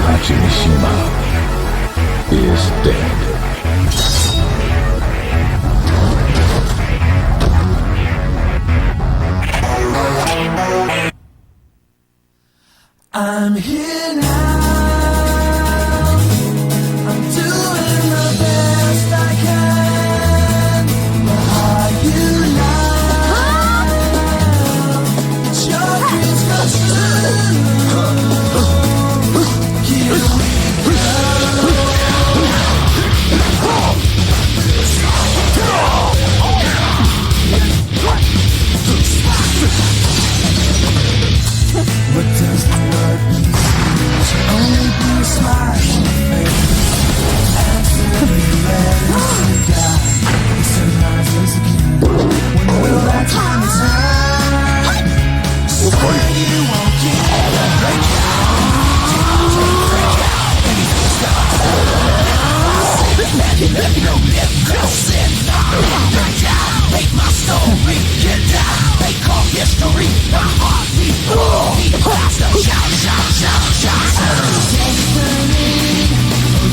Mishima is dead. I'm here now. I'm doing the best I can. But are you now? It's your dreams come true. Here we go. What does the word mean? Should only be a smile on your face. Answer me, let us die. This arises again. When will that time is right? Say you won't give up. Break out. Break out. Anything stop. Let no myth, no sin. Break out. Make my story. Get down. Make all history. My heart beat. Beat faster. Shout, shout, shout, shout. Take the lead.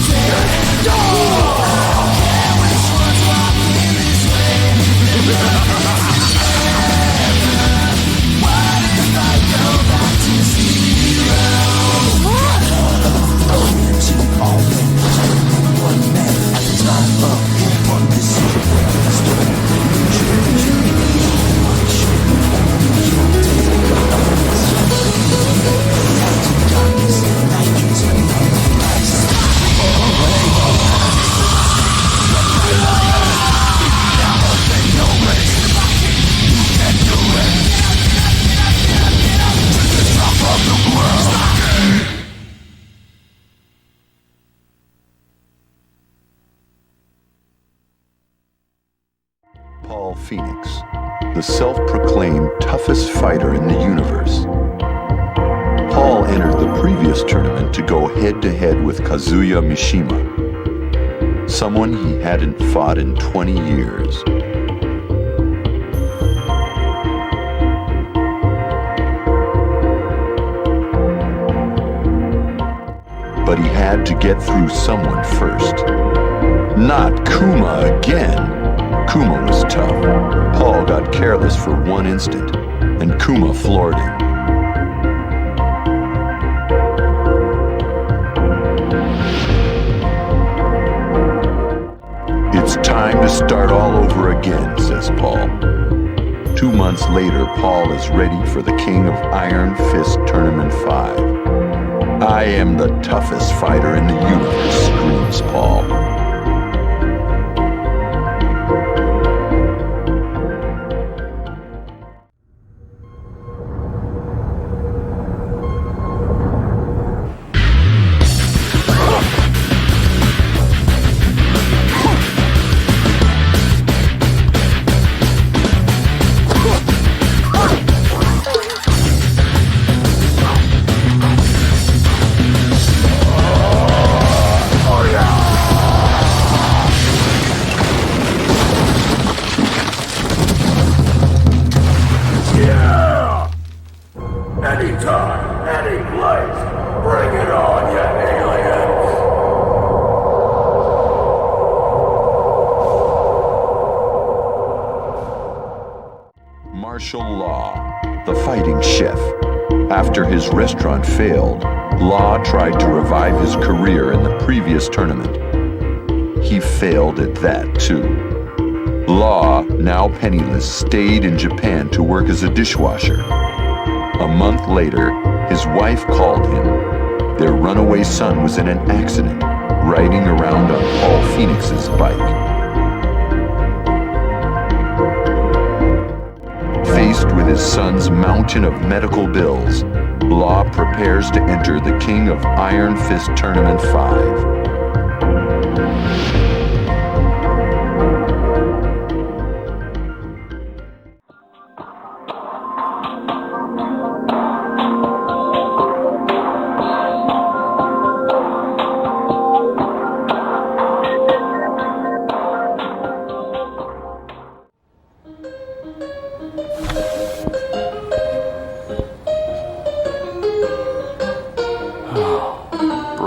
Take it all. I don't care which one's walking this way. What if I go back to zero? All men, one man at the time of one decision. Paul Phoenix, the self-proclaimed toughest fighter in the universe. Paul entered the previous tournament to go head-to-head with Kazuya Mishima, someone he hadn't fought in 20 years. But he had to get through someone first. Not Kuma again! Kuma was tough. Paul got careless for one instant, and Kuma floored him. It's time to start all over again, says Paul. 2 months later, Paul is ready for the King of Iron Fist Tournament 5. I am the toughest fighter in the universe, screams Paul. Martial Law, the fighting chef. After his restaurant failed, Law tried to revive his career in the previous tournament. He failed at that too. Law, now penniless, stayed in Japan to work as a dishwasher. A month later, his wife called him. Their runaway son was in an accident, riding around on Paul Phoenix's bike. Faced with his son's mountain of medical bills, Law prepares to enter the King of Iron Fist Tournament 5.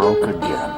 broke again.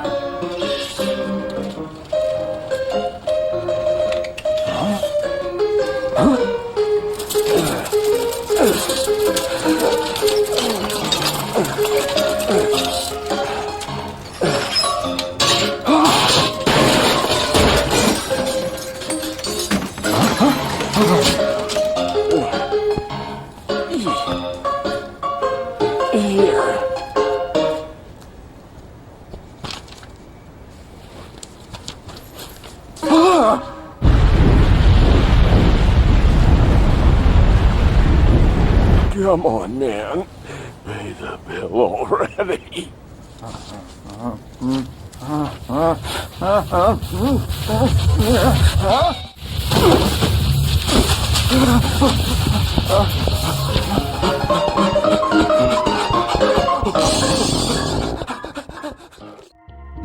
Come on, man. Pay the bill already.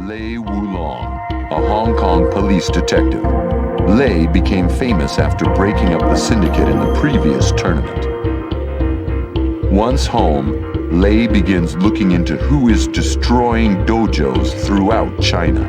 Lei Wulong, a Hong Kong police detective. Lei became famous after breaking up the syndicate in the previous tournament. Once home, Lei begins looking into who is destroying dojos throughout China.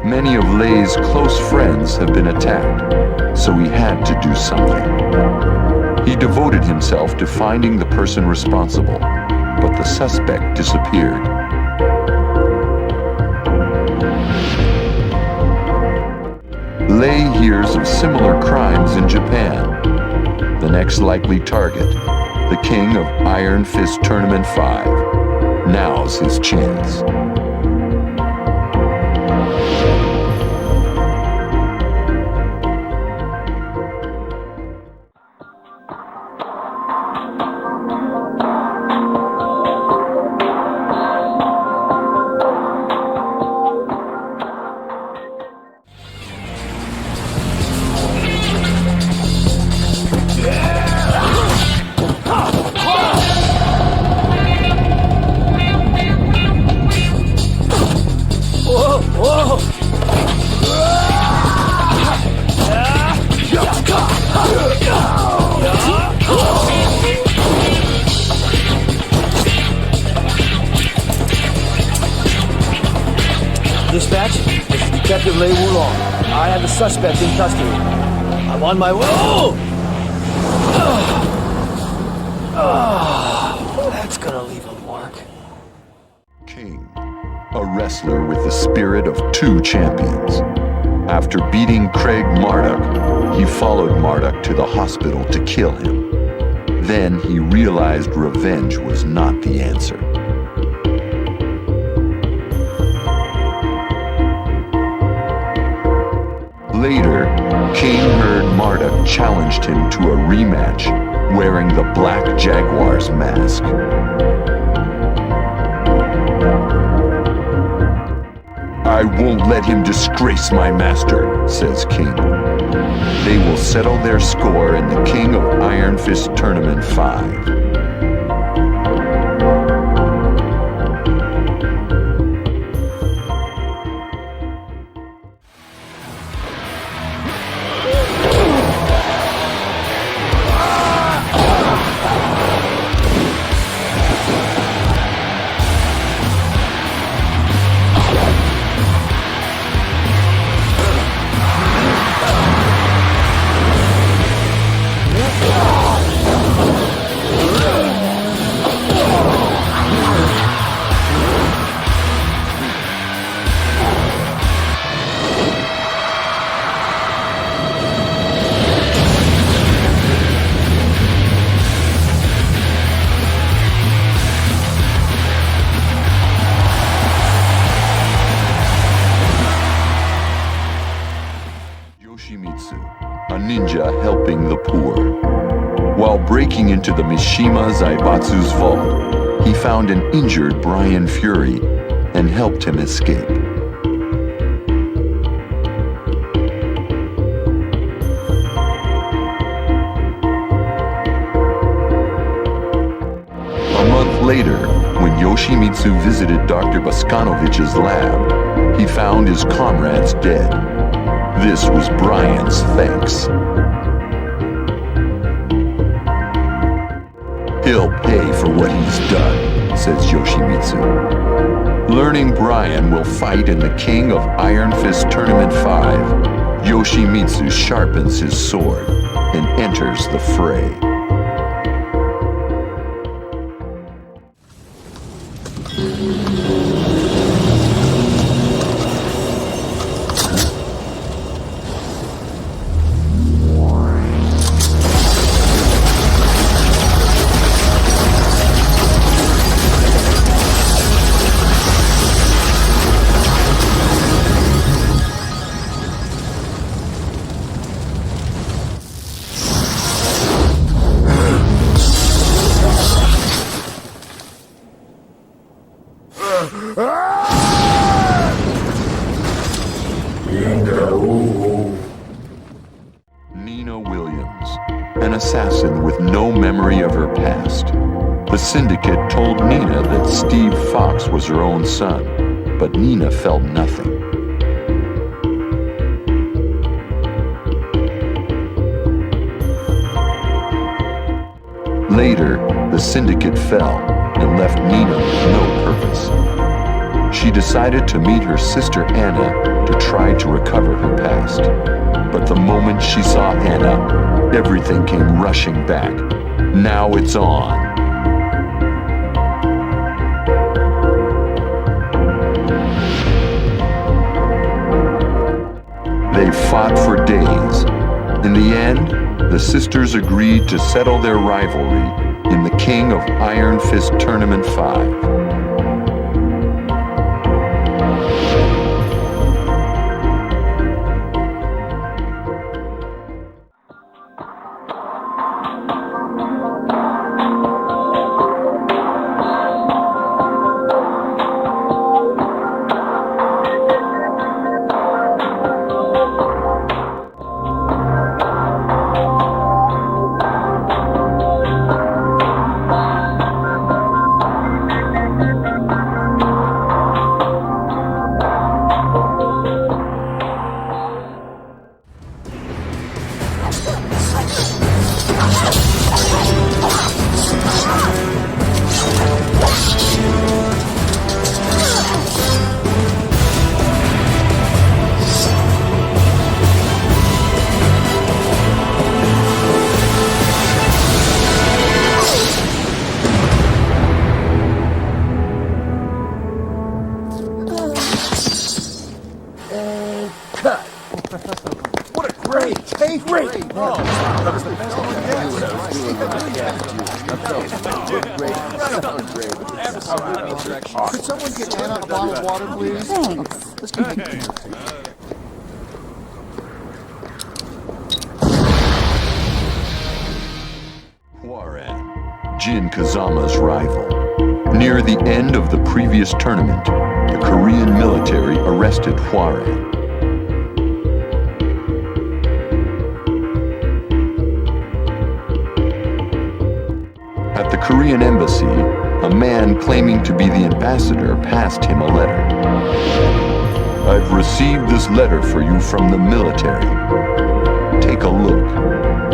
Many of Lei's close friends have been attacked, so he had to do something. He devoted himself to finding the person responsible, but the suspect disappeared. Lei hears of similar crimes in Japan. The next likely target, the king of Iron Fist Tournament 5. Now's his chance. Dispatch, this is Detective Lei Wulong. I have the suspect in custody. I'm on my way. That's gonna leave a mark. King, a wrestler with the spirit of two champions. After beating Craig Marduk, he followed Marduk to the hospital to kill him. Then he realized revenge was not the answer. Later, King heard Marduk challenged him to a rematch, wearing the Black Jaguar's mask. I won't let him disgrace my master, says King. They will settle their score in the King of Iron Fist Tournament 5. A ninja helping the poor. While breaking into the Mishima Zaibatsu's vault, he found an injured Brian Fury and helped him escape. A month later, when Yoshimitsu visited Dr. Boskanovich's lab, he found his comrades dead. This was Brian's thanks. He'll pay for what he's done, says Yoshimitsu. Learning Brian will fight in the King of Iron Fist Tournament 5, Yoshimitsu sharpens his sword and enters the fray. Nina Williams, an assassin with no memory of her past. The syndicate told Nina that Steve Fox was her own son, but Nina felt nothing. Later, the syndicate fell and left Nina with no purpose. She decided to meet her sister Anna to try to recover her past. But the moment she saw Anna, everything came rushing back. Now it's on. They fought for days. In the end, the sisters agreed to settle their rivalry in the King of Iron Fist Tournament 5. Could someone get Anna a bottle of water, please? Thanks. Let's keep it. Huaran, Jin Kazama's rival. Near the end of the previous tournament, the Korean military arrested Huaran. At the Korean embassy, a man claiming to be the ambassador passed him a letter. I've received this letter for you from the military. Take a look.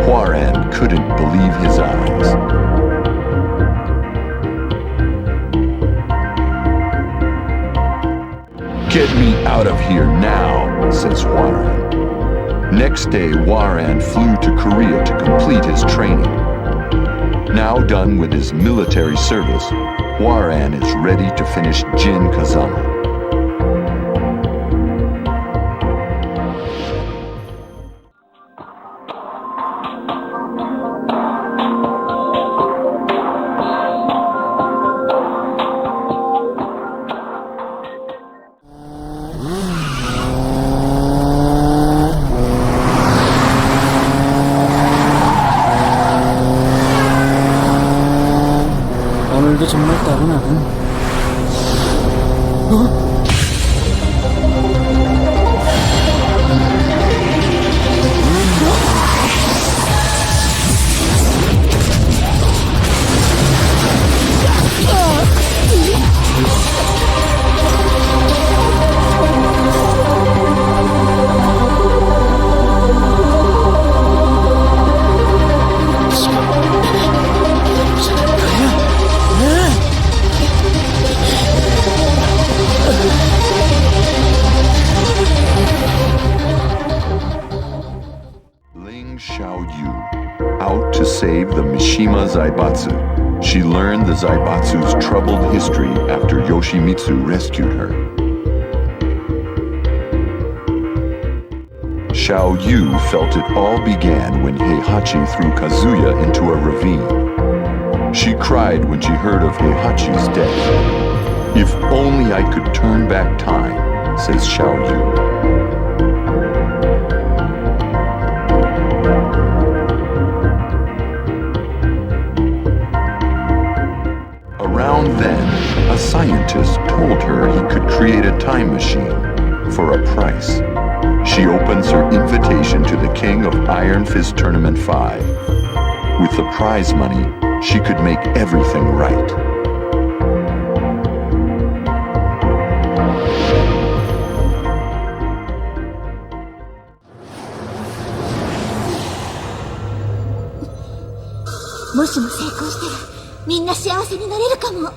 Huaran couldn't believe his eyes. Get me out of here now, says Huaran. Next day, Huaran flew to Korea to complete his training. Now done with his military service, Huaran is ready to finish Jin Kazama. 오늘도 정말 따분하군. Xiao Yu, out to save the Mishima Zaibatsu. She learned the Zaibatsu's troubled history after Yoshimitsu rescued her. Xiao Yu felt it all began when Heihachi threw Kazuya into a ravine. She cried when she heard of Heihachi's death. If only I could turn back time, says Xiao Yu. Around then, a scientist told her he could create a time machine for a price. She opens her invitation to the king of Iron Fist Tournament 5. With the prize money, she could make everything right. If みんな幸せになれるかも。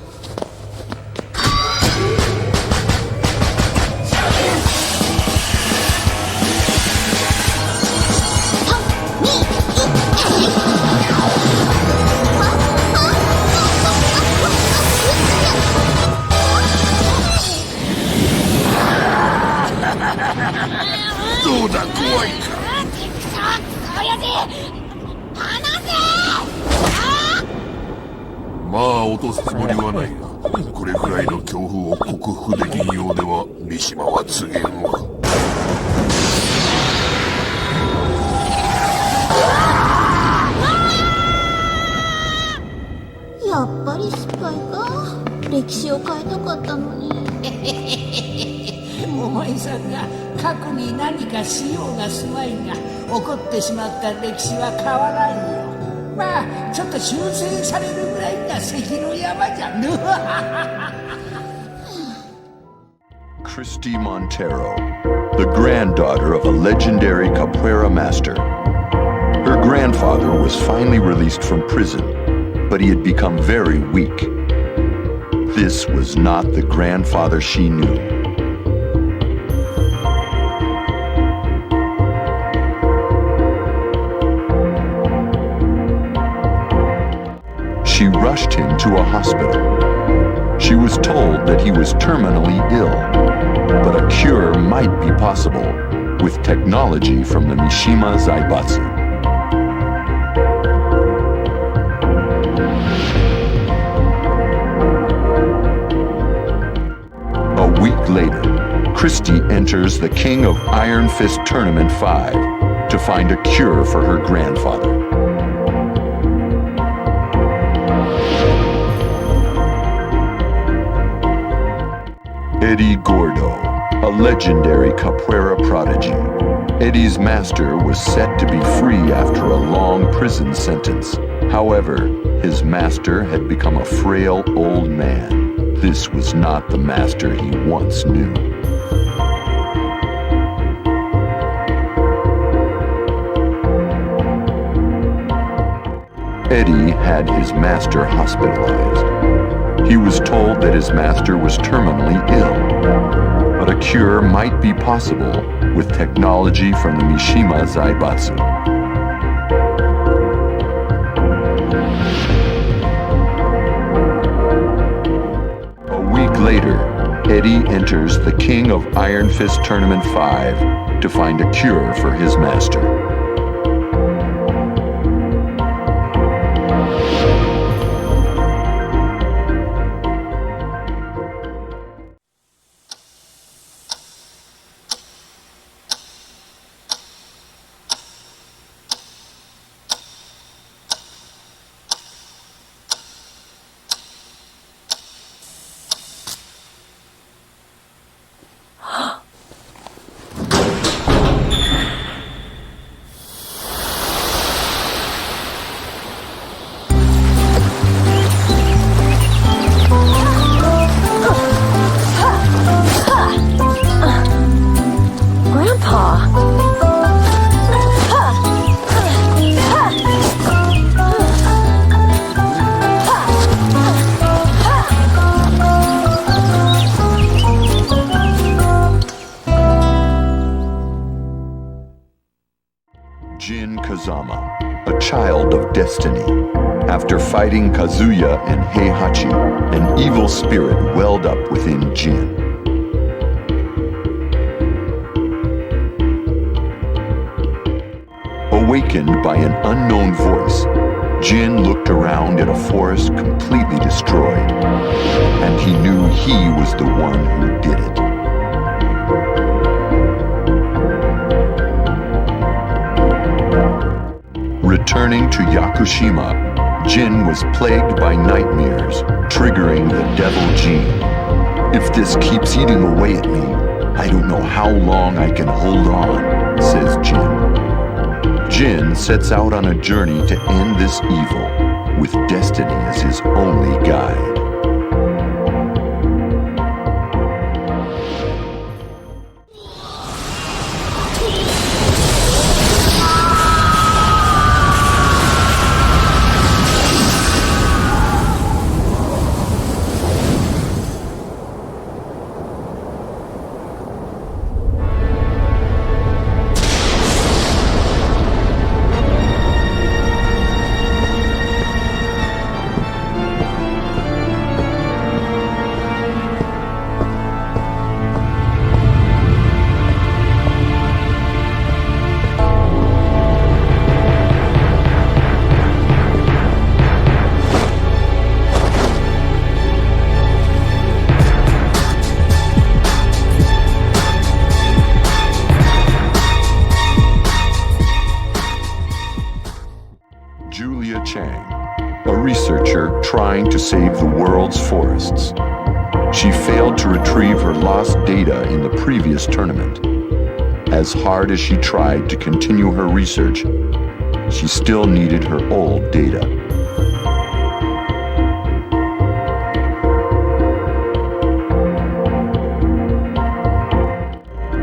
どうだ、怖いか。まあ落とすつもりはないが、これくらいの恐怖を克服できんようでは三島は告げんわ。やっぱり失敗か。歴史を変えたかったのに。お前さんが過去に何かしようがすまいが、起こってしまった歴史は変わらんよ。まあちょっと修正されるぐらいが関の山じゃん。Christy Montero, the granddaughter of a legendary capoeira master. Her grandfather was finally released from prison, but he had become very weak. This was not the grandfather she knew. She rushed him to a hospital. She was told that he was terminally ill, but a cure might be possible with technology from the Mishima Zaibatsu. A week later, Christy enters the King of Iron Fist Tournament 5 to find a cure for her grandfather. Eddie Gordo, a legendary capoeira prodigy. Eddie's master was set to be free after a long prison sentence. However, his master had become a frail old man. This was not the master he once knew. Eddie had his master hospitalized. He was told that his master was terminally ill, but a cure might be possible with technology from the Mishima Zaibatsu. A week later, Eddie enters the King of Iron Fist Tournament 5 to find a cure for his master. Jin Kazama, a child of destiny. After fighting Kazuya and Heihachi, an evil spirit welled up within Jin. Awakened by an unknown voice, Jin looked around at a forest completely destroyed, and he knew he was the one who did it. Returning to Yakushima, Jin was plagued by nightmares, triggering the devil gene. If this keeps eating away at me, I don't know how long I can hold on, says Jin. Jin sets out on a journey to end this evil, with destiny as his only guide. A researcher trying to save the world's forests. She failed to retrieve her lost data in the previous tournament. As hard as she tried to continue her research, she still needed her old data.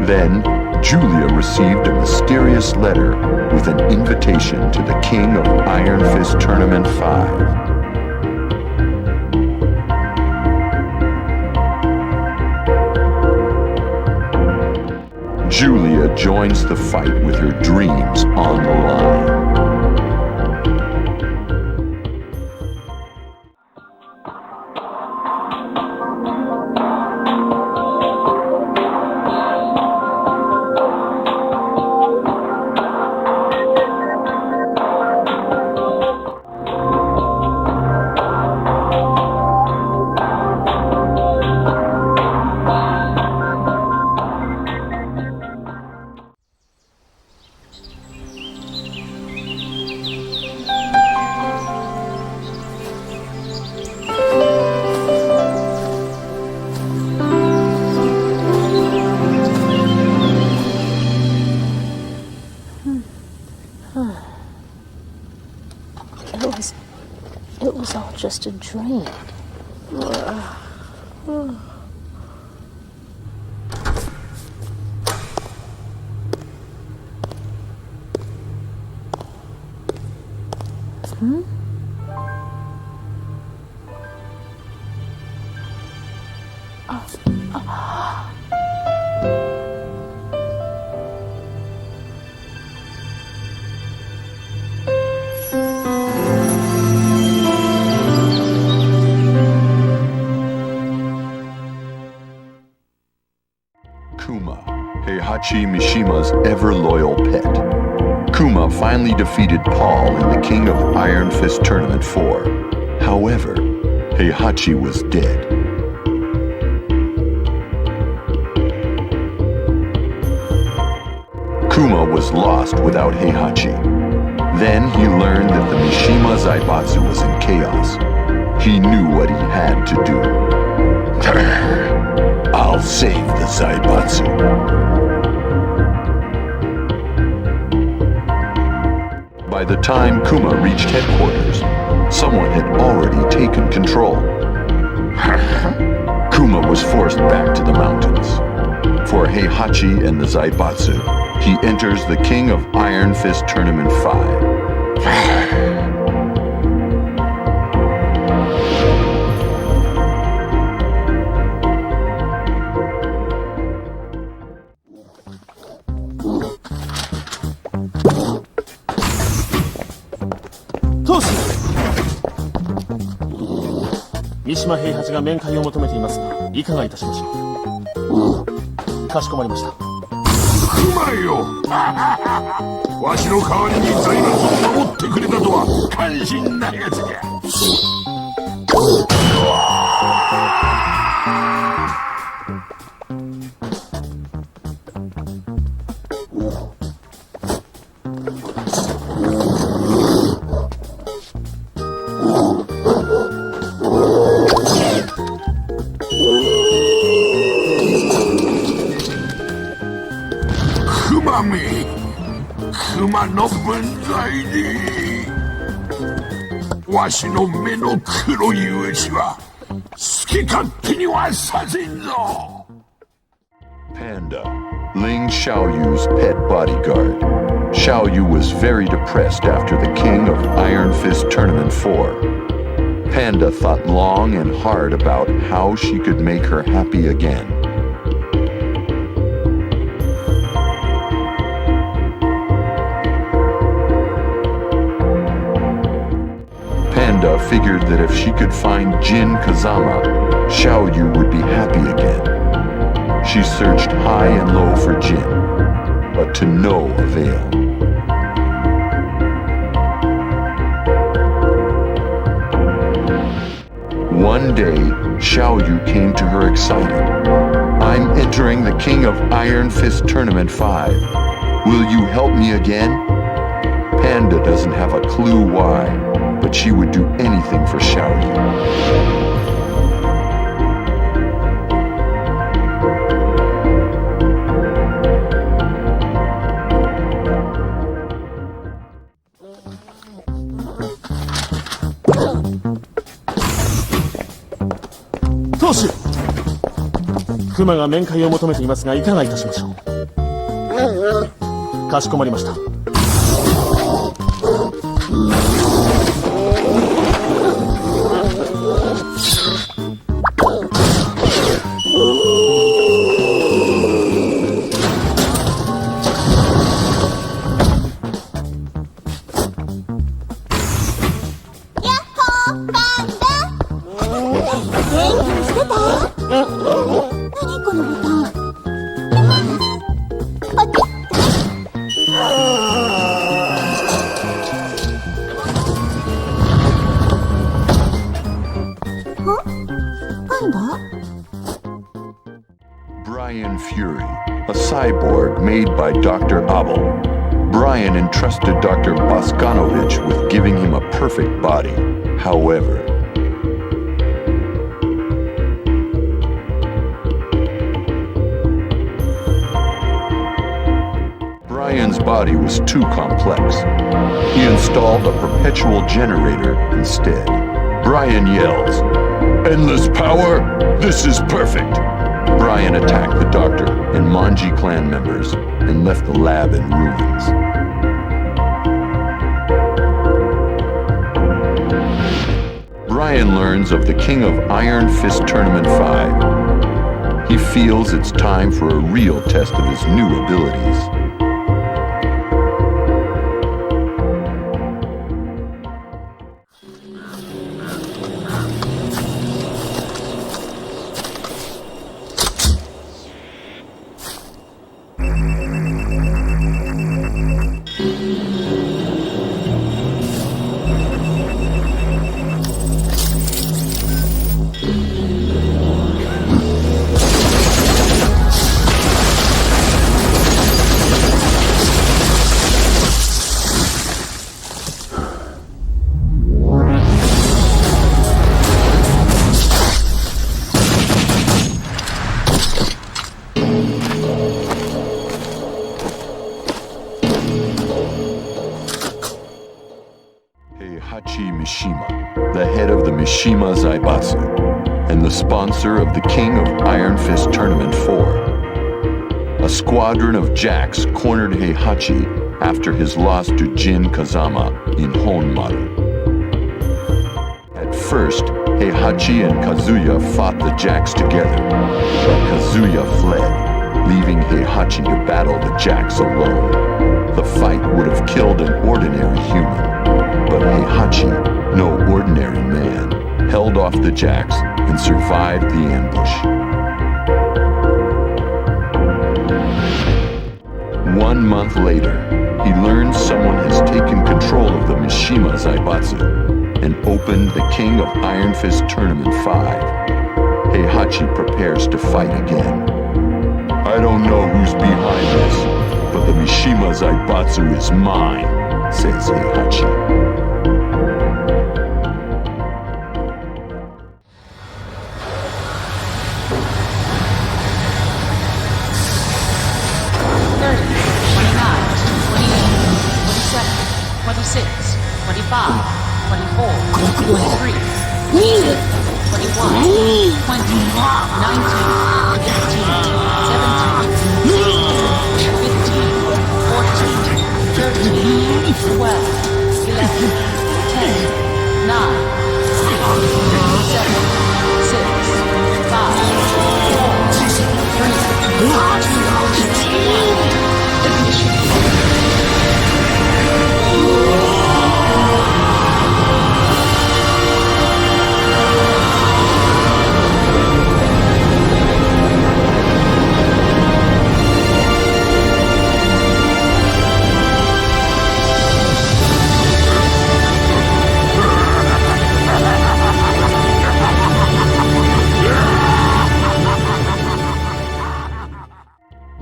Then, Julia received a mysterious letter with an invitation to the King of Iron Fist Tournament 5. Julia joins the fight with her dreams on the line. It was all just a dream. Kuma, Heihachi Mishima's ever-loyal pet. Kuma finally defeated Paul in the King of Iron Fist Tournament 4. However, Heihachi was dead. Kuma was lost without Heihachi. Then he learned that the Mishima Zaibatsu was in chaos. He knew what he had to do. I'll save the Zaibatsu. By the time Kuma reached headquarters, someone had already taken control. Kuma was forced back to the mountains. For Heihachi and the Zaibatsu, he enters the King of Iron Fist Tournament 5. 当主、三島平八が面会を求めていますが、いかがいたしましょう。かしこまりました。うまいよわしの代わりに財閥を守ってくれたとは感心なやつじゃ。熊の分際でわしの目の黒いうちは好き勝手にはさせんぞ。 Panda, Ling Xiaoyu's pet bodyguard. Xiaoyu was very depressed after the King of Iron Fist Tournament 4. Panda thought long and hard about how she could make her happy again. Panda figured that if she could find Jin Kazama, Xiaoyu would be happy again. She searched high and low for Jin, but to no avail. One day, Xiaoyu came to her excited. "I'm entering the King of Iron Fist Tournament 5. Will you help me again?" Panda doesn't have a clue why, but she would do anything for Xiaoyu.当主、熊が面会を求めていますが、いかがいたしましょう。かしこまりました。Brian Fury, a cyborg made by Dr. Abel. Brian entrusted Dr. Boskanovich with giving him a perfect body. However, Brian's body was too complex. He installed a perpetual generator instead. Brian yells, "Endless power? This is perfect!" Brian attacked the doctor and Manji clan members and left the lab in ruins. Brian learns of the King of Iron Fist Tournament 5. He feels it's time for a real test of his new abilities. Heihachi Mishima, the head of the Mishima Zaibatsu, and the sponsor of the King of Iron Fist Tournament 4. A squadron of jacks cornered Heihachi after his loss to Jin Kazama in Honmaru. At first, Heihachi and Kazuya fought the jacks together, but Kazuya fled, leaving Heihachi to battle the jacks alone. The fight would have killed an ordinary human. But Heihachi, no ordinary man, held off the jacks and survived the ambush. 1 month later, he learns someone has taken control of the Mishima Zaibatsu and opened the King of Iron Fist Tournament 5. Heihachi prepares to fight again. I don't know who's behind this, but the Mishima Zaibatsu is mine, says Heihachi.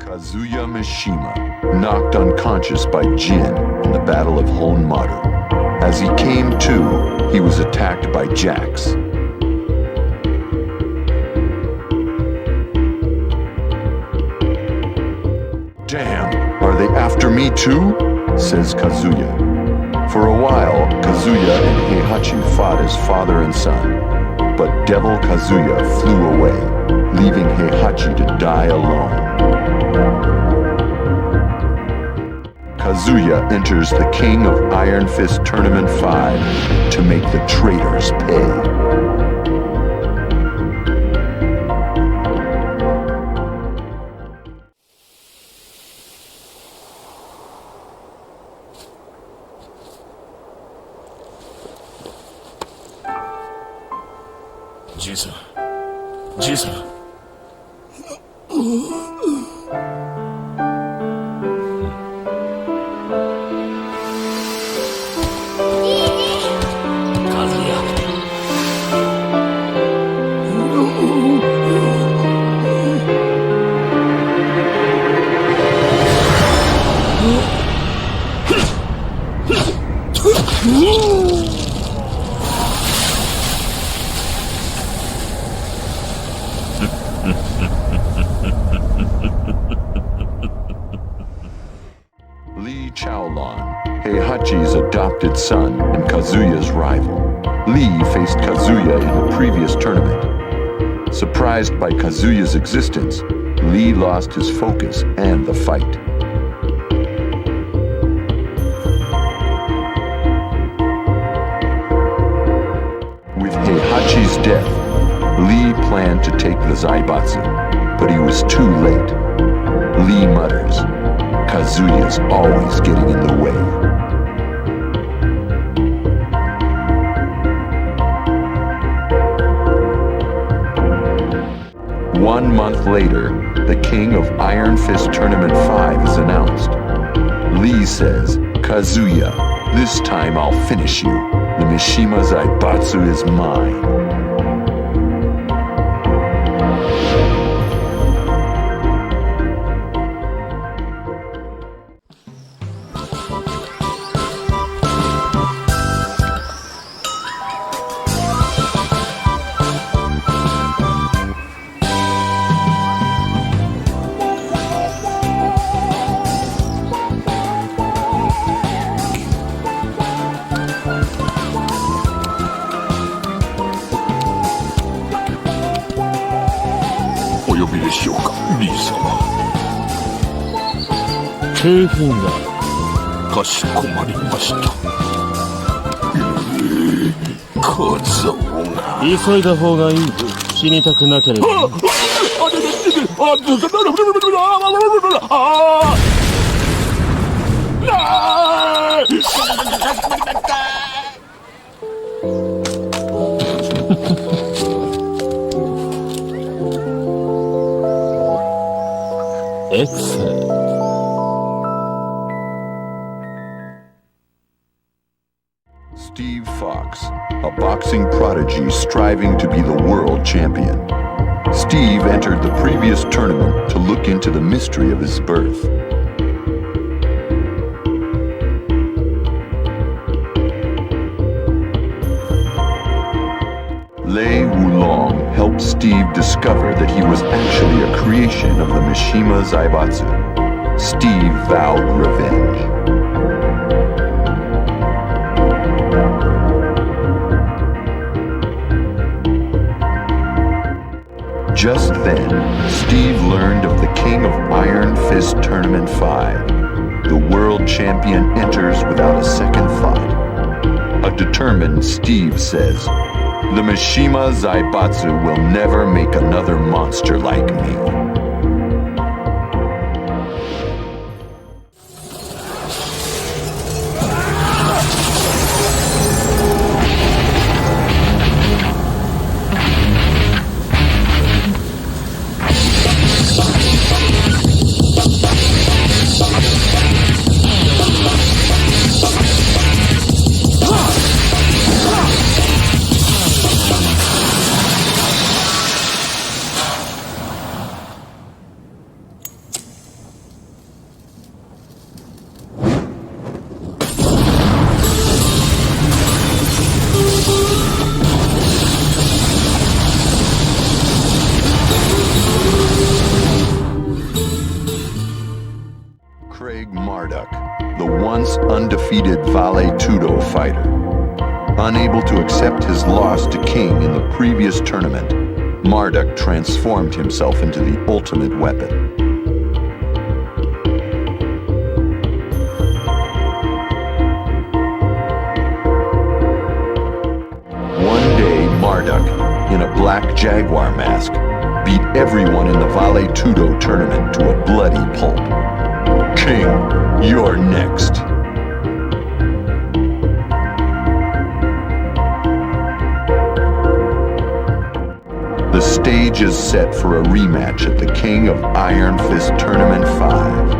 Kazuya Mishima, knocked unconscious by Jin in the Battle of Honmaru. As he came to, he was attacked by Jax. Damn, are they after me too? Says Kazuya. For a while, Kazuya and Heihachi fought as father and son, but Devil Kazuya flew away, leaving Heihachi to die alone. Kazuya enters the King of Iron Fist Tournament 5 to make the traitors pay. Jason. Lee Chaolon, Heihachi's adopted son and Kazuya's rival. Lee faced Kazuya in the previous tournament. Surprised by Kazuya's existence, Lee lost his focus and the fight. With Heihachi's death, Lee planned to take the Zaibatsu, but he was too late. Lee mutters, Kazuya's always getting in the way. One month later, the King of Iron Fist Tournament 5 is announced. Lee says, Kazuya, this time I'll finish you. The Mishima Zaibatsu is mine.お呼びでしょうか、リー様。景品だ。かしこまりました。小僧が急いだ方がいい。死にたくなければ。X。Steve Fox, a boxing prodigy striving to be the world champion. Steve entered the previous tournament to look into the mystery of his birth. Lei Wulong helped Steve discover that he was actually a creation of the Mishima Zaibatsu. Steve vowed revenge. Just then, Steve learned of the King of Iron Fist Tournament 5. The world champion enters without a second thought. A determined Steve says, "The Mishima Zaibatsu will never make another monster like me." The once undefeated Vale Tudo fighter. Unable to accept his loss to King in the previous tournament, Marduk transformed himself into the ultimate weapon. One day, Marduk, in a black jaguar mask, beat everyone in the Vale Tudo tournament to a bloody pulp. King, you're next. The stage is set for a rematch at the King of Iron Fist Tournament 5.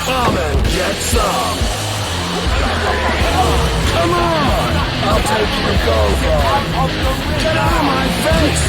Come and get some! Come on! I'll take you to go for. Get out of my face!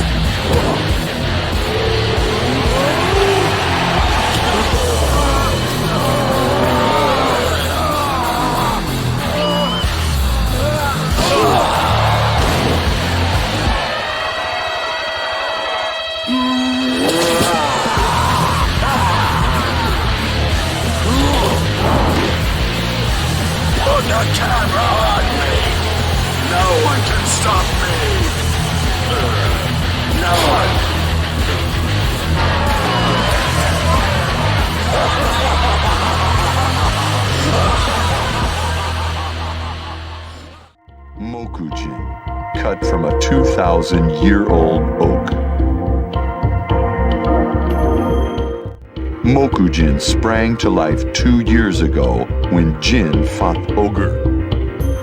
Put the camera on me! No one can stop me! No one! Mokujin, cut from a 2,000-year-old oak. Mokujin sprang to life 2 years ago when Jin fought Ogre.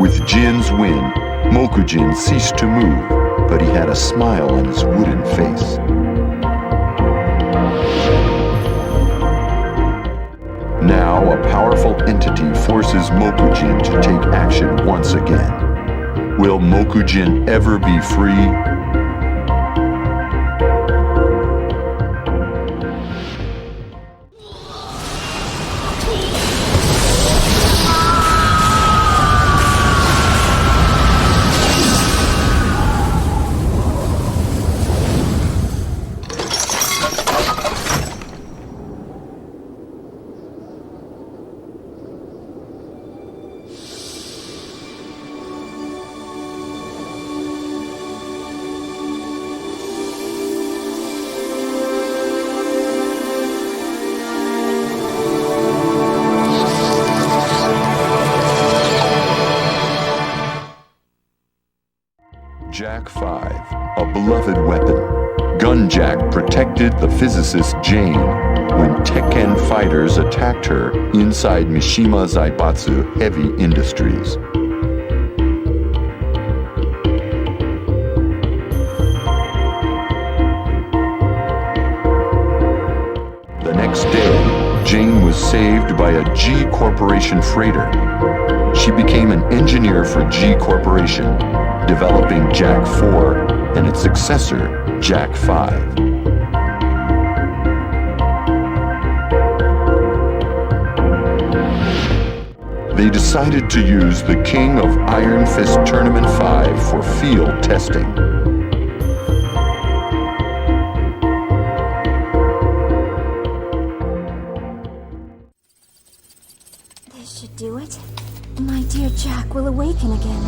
With Jin's win, Mokujin ceased to move, but he had a smile on his wooden face. Now a powerful entity forces Mokujin to take action once again. Will Mokujin ever be free? Jack 5, a beloved weapon. Gunjack protected the physicist Jane when Tekken fighters attacked her inside Mishima Zaibatsu Heavy Industries. The next day, Jane was saved by a G Corporation freighter. She became an engineer for G Corporation, developing Jack 4 and its successor, Jack 5. They decided to use the King of Iron Fist Tournament 5 for field testing. This should do it. My dear Jack will awaken again.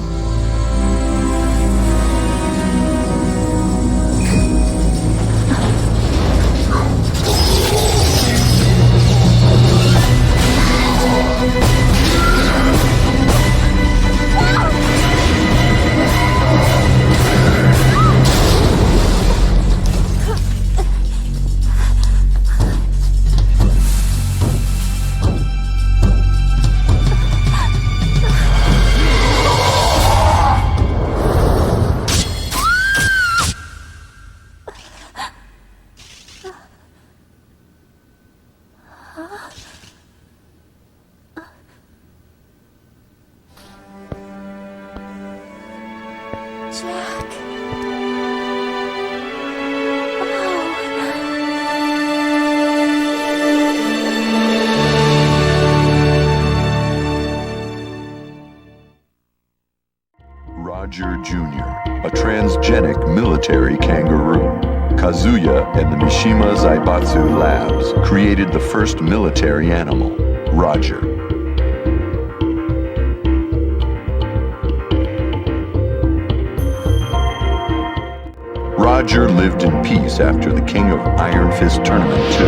Jack. Roger Jr., a transgenic military kangaroo. Kazuya and the Mishima Zaibatsu labs created the first military animal, Roger. Roger lived in peace after the King of Iron Fist Tournament 2.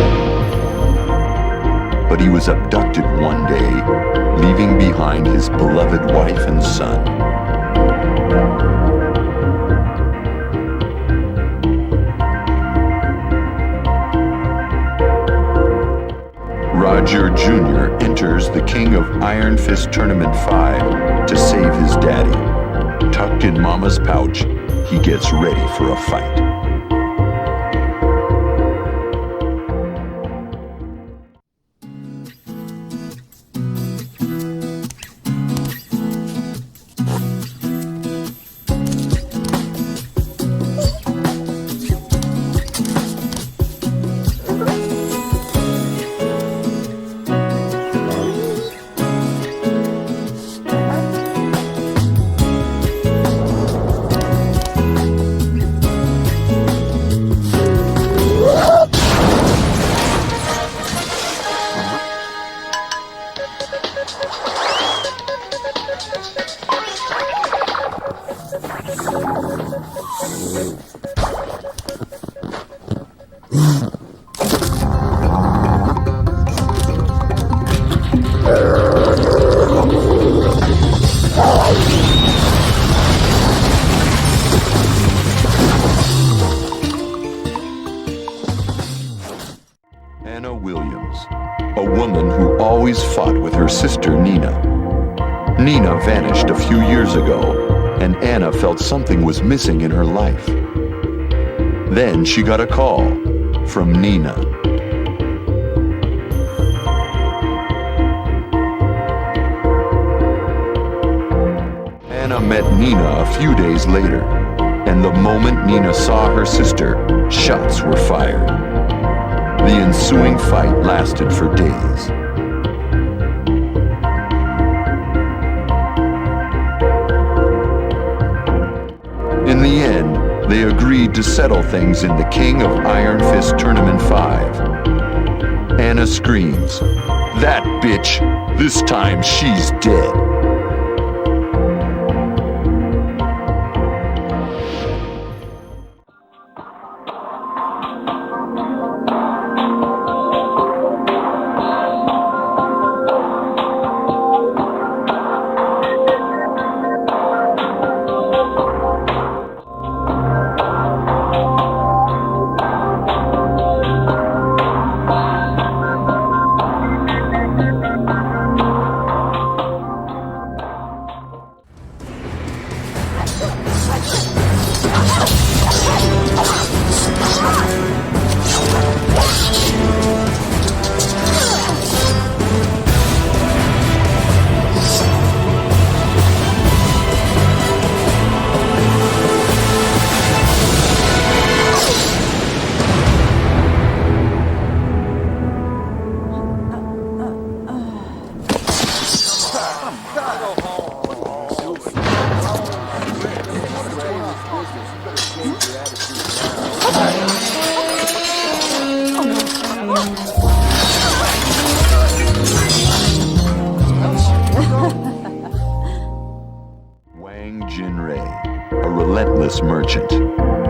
But he was abducted one day, leaving behind his beloved wife and son. Roger Jr. enters the King of Iron Fist Tournament 5 to save his daddy. Tucked in Mama's pouch, he gets ready for a fight. A woman who always fought with her sister Nina. Nina vanished a few years ago, and Anna felt something was missing in her life. Then she got a call from Nina. Anna met Nina a few days later, and the moment Nina saw her sister, shots were fired. The ensuing fight lasted for days. In the end, they agreed to settle things in the King of Iron Fist Tournament 5. Anna screams, "That bitch! This time she's dead!" unscrupulous merchant.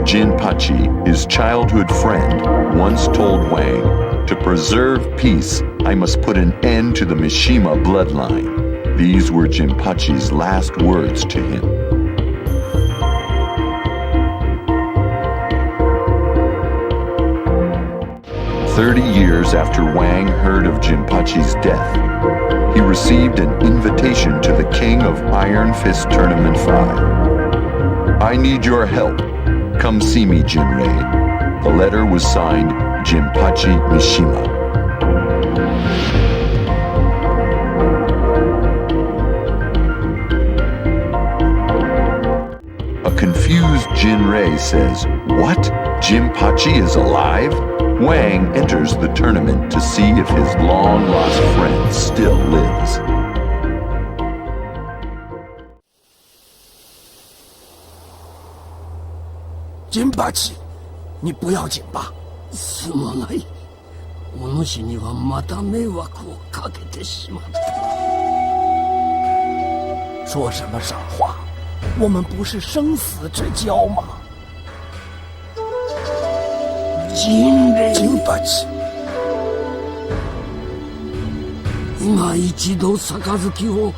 Jinpachi, his childhood friend, once told Wang, "To preserve peace, I must put an end to the Mishima bloodline." These were Jinpachi's last words to him. "30 years after Wang heard of Jinpachi's death, he received an invitation to the King of Iron Fist Tournament 5. I need your help. Come see me, Jinrei." The letter was signed Jinpachi Mishima. A confused Jinrei says, "What? Jinpachi is alive?" Wang enters the tournament to see if his long-lost friend still lives. 金八，你不要紧吧？すまない。お主にはまた迷惑をかけてしまった。说什么傻话？我们不是生死之交吗？金八，今一度杯を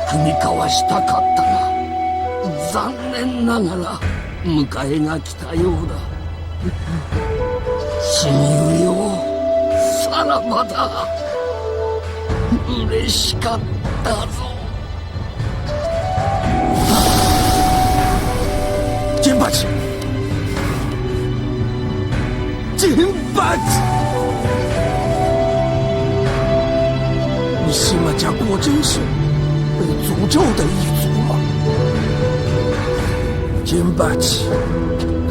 組み交わしたかったが、残念ながら迎えが来たようだ。親友よ、さらばだ。嬉しかったぞ。金八，金八，你西马家果真是被诅咒的一族吗？金八七，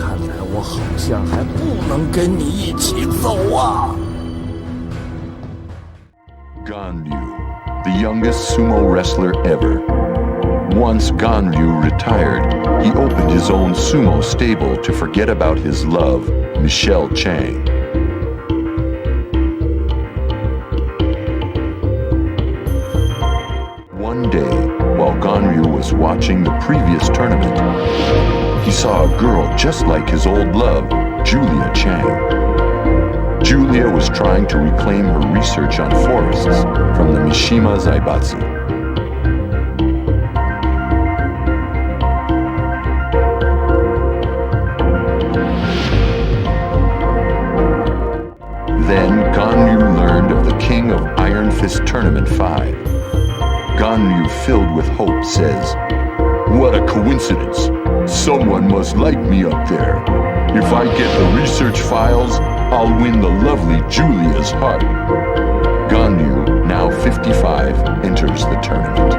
看来我好像还不能跟你一起走啊。Ganryu, the youngest sumo wrestler ever. Once Ganryu retired, he opened his own sumo stable to forget about his love, Michelle Chang. One day, while Ganryu was watching the previous tournament, he saw a girl just like his old love, Julia Chang. Julia was trying to reclaim her research on forests from the Mishima Zaibatsu. Then Ganryu learned of the King of Iron Fist Tournament 5. Ganryu, filled with hope, says, "What a coincidence! Someone must like me up there. If I get the research files, I'll win the lovely Julia's heart." Ganryu, now 55, enters the tournament.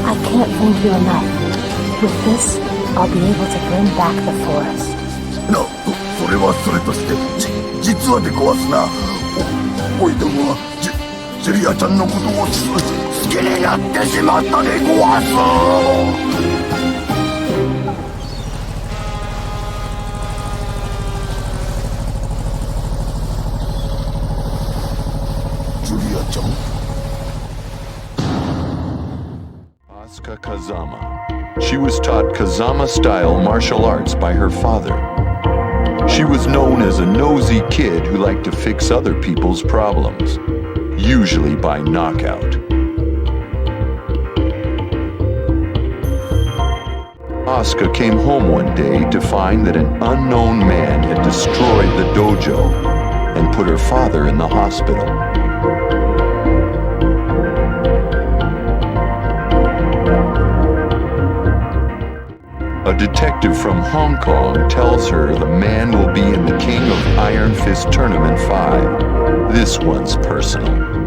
I can't thank you enough. With this, I'll be able to bring back the forest. それはそれとして、実はでごわすな。おいどもはジュリアちゃんのことを好きになってしまったでごわす。ジュリアちゃん。Asuka Kazama. She was taught Kazama-style martial arts by her father. She was known as a nosy kid who liked to fix other people's problems, usually by knockout. Asuka came home one day to find that an unknown man had destroyed the dojo and put her father in the hospital. detective from Hong Kong tells her the man will be in the King of Iron Fist Tournament 5. This one's personal.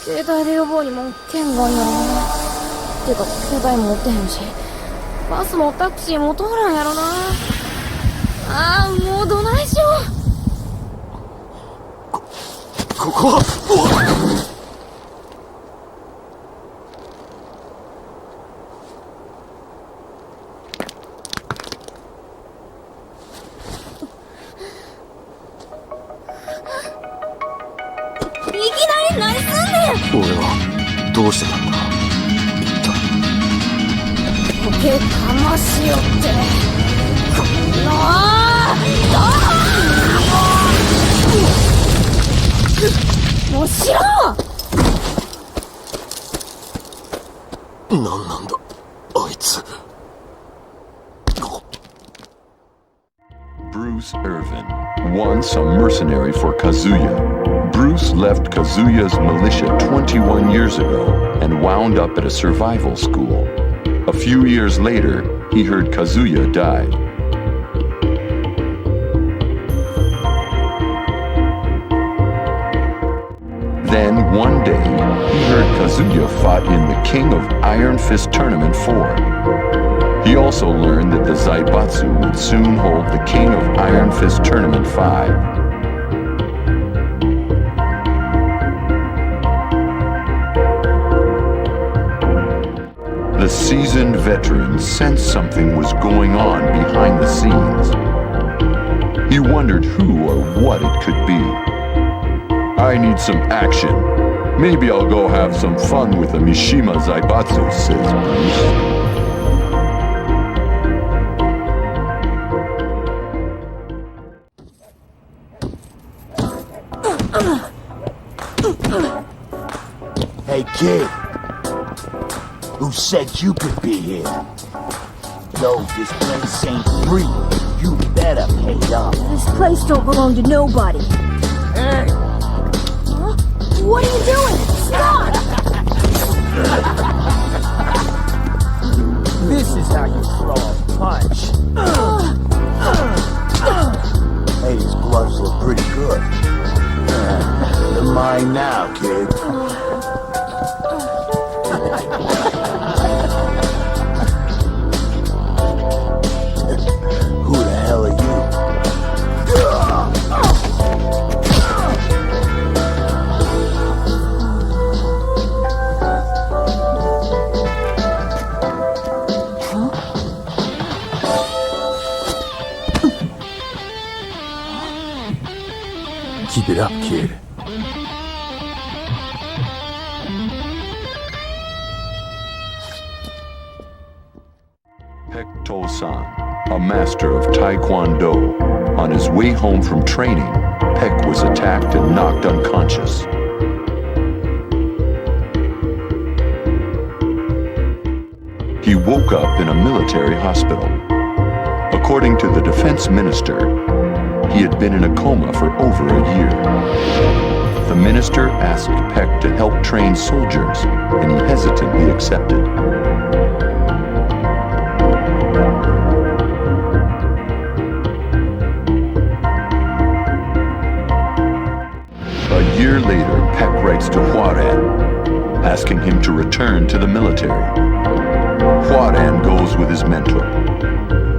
携帯で呼ぼうにも剣がんやろな。てか携帯持ってへんし、バスもタクシーも通らんやろな。ああ、もうどないしよう。ここは俺はどうしてたのか。時計かましよってこんなもうしろ。何なんだあいつ。Bruce Irvin, once a mercenary for Kazuya. Bruce left Kazuya's militia 21 years ago and wound up at a survival school. A few years later, he heard Kazuya died. Then, one day, he heard Kazuya fought in the King of Iron Fist Tournament 4. He also learned that the Zaibatsu would soon hold the King of Iron Fist Tournament 5. The seasoned veteran sensed something was going on behind the scenes. He wondered who or what it could be. I need some action. Maybe I'll go have some fun with the Mishima Zaibatsu, says Bruce. Hey kid, who said you could be here? No, this place ain't free. You better pay up. This place don't belong to nobody. Hey! Huh? What are you doing? Stop! This is how you throw a punch. Hey, these gloves look pretty good. They're mine now, kid. Who the hell are you? Keep it up, kid. Pek-to-san, a master of Taekwondo. On his way home from training, Peck was attacked and knocked unconscious. He woke up in a military hospital. According to the defense minister, he had been in a coma for over a year. The minister asked Peck to help train soldiers, and he hesitantly accepted. A year later, Peck writes to Huaran, asking him to return to the military. Huaran goes with his mentor.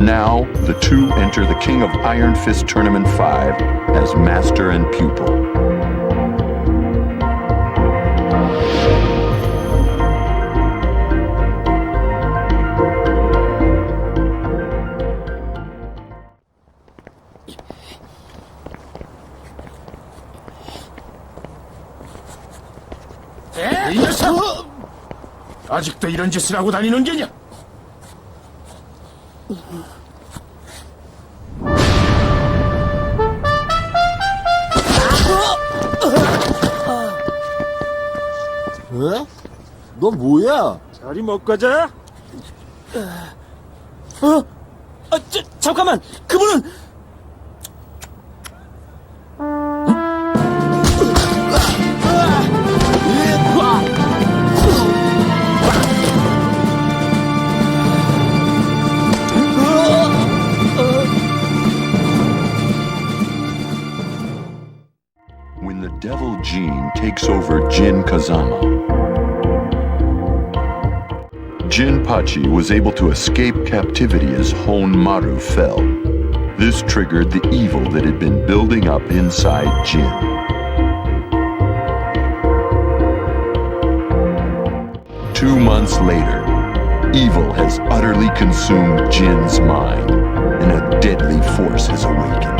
Now, the two enter the King of Iron Fist Tournament 5 as master and pupil. 이 녀석! 아직도 이런 짓을 하고 다니는 게냐? 왜? 너 뭐야? 자리 먹고 가자. 잠깐만! 그분은! When the devil Jin takes over Jin Kazama, Jinpachi was able to escape captivity as Honmaru fell. This triggered the evil that had been building up inside Jin. Two months later, evil has utterly consumed Jin's mind, and a deadly force has awakened.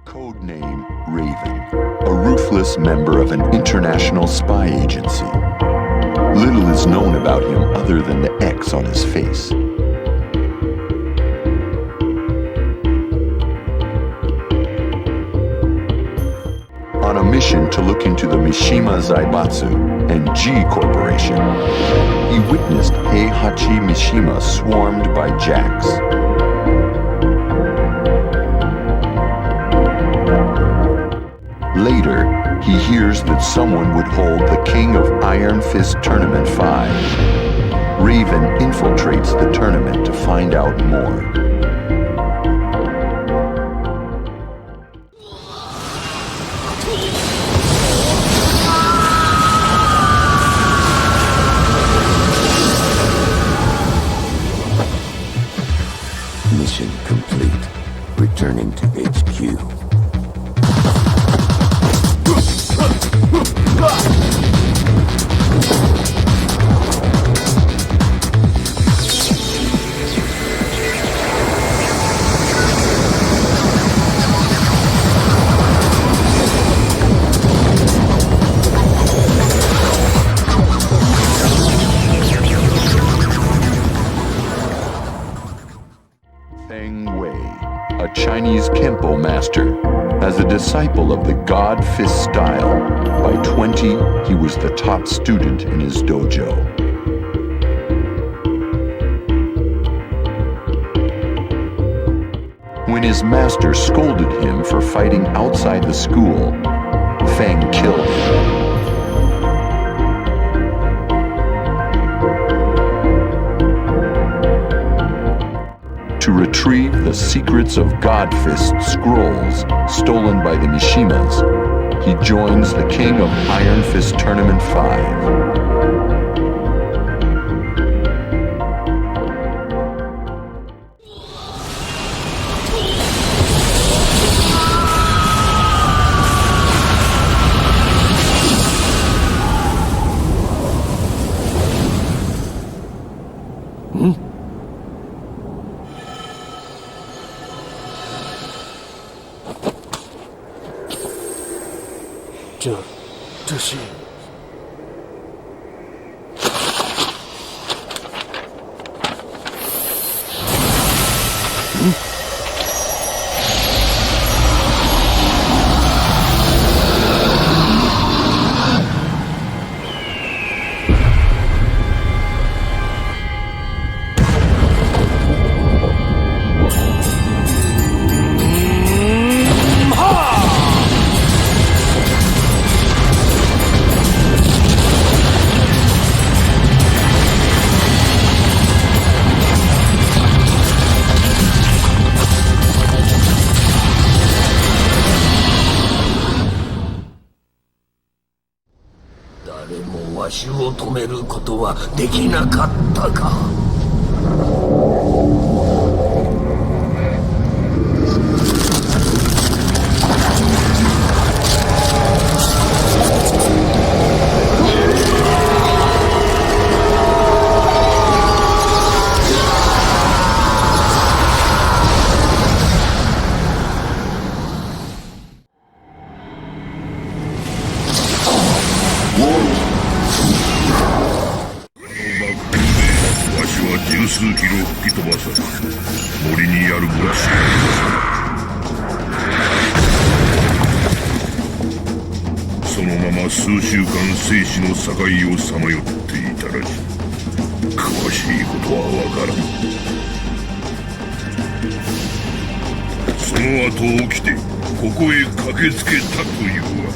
Codename Raven, a ruthless member of an international spy agency. Little is known about him other than the X on his face. On a mission to look into the Mishima Zaibatsu and G Corporation, he witnessed Heihachi Mishima swarmed by Jacks. Later, he hears that someone would hold the King of Iron Fist Tournament 5. Raven infiltrates the tournament to find out more. Mission complete. Returning to HQ. A Chinese Kempo master, as a disciple of the God Fist style. By 20, he was the top student in his dojo. When his master scolded him for fighting outside the school, Feng killed him. To retrieve the secrets of God Fist scrolls stolen by the Mishimas, he joins the King of Iron Fist Tournament 5. 저 뜻이 血を止めることはできなかったか。十数キロ吹き飛ばされ森にある村しそのまま数週間生死の境をさまよっていたらしい。詳しいことはわからん。その後起きてここへ駆けつけたというわ